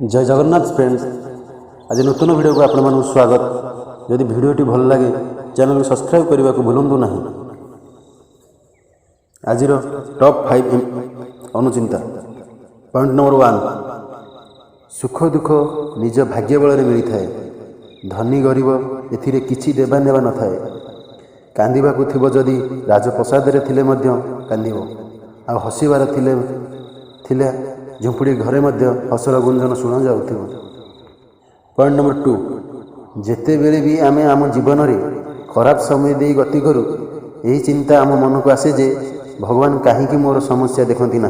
जय जगन्नाथ फ्रेंड्स, आज नूतन वीडियो को आपण मानक स्वागत। यदि वीडियोटी भल लगे चैनल को सब्सक्राइब करने को भूलु ना। आज टॉप 5 अनुचिंता। पॉइंट नंबर 1, सुख दुख निज भाग्य बल मिली थाए। धनी गरीब एथिरे किछि देवा नेवा न थाए। कांदिबा को थिबो जदि राजप्रसाद रे थिले मध्य कांदिबो, आ हसिबार थिले झुंपुड़ी घरे मध्य हसर गुंजन शुणा जाउथिबो। पॉइंट नंबर 2, जेते बेले भी आमे आम जीवन रे खराब समय दे गति करू, यही चिंता आम मन को आसे जे भगवान कहीं मोर समस्या देखती ना,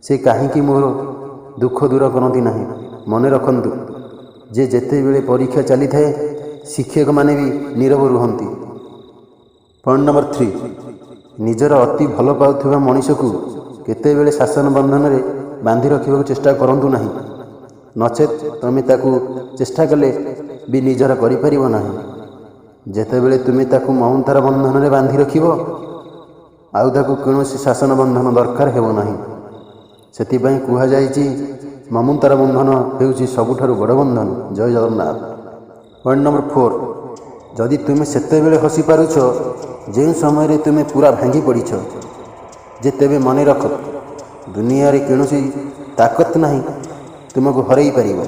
से कहीं मोर दुख दूर करती ना। मन रखंतु जे जेते बेले परीक्षा चली थाए शिक्षक माने भी नीरव रुहंती। पॉइंट नंबर 3, निजर अति भल पाउथिबा मनीष को केते बेले शासन बंधन रे बांधि रखा चेष्टा करंतु नहीं, नचेत तुम ताकू चेष्टा कले भी निजर करि ना। जेते बेले तुम ताकू ममतार बंधन रे बांधि रखिबो, आउ ताकू कौनसी शासन बंधन दरकार हेबो नहीं। सेतिपई कुहा जायछि ममतार बंधन हेउछि सबुठारु बड़ बंधन। जय जगन्नाथ। पॉइंट नंबर 4, जदि तुम सेते बेले हसी पारुछ जे समय रे तुम पूरा भांगी पड़ीछ, जे तेबे मन रख दुनिया रे कौनसी ताकत नहीं तुमको हरई पारिबो।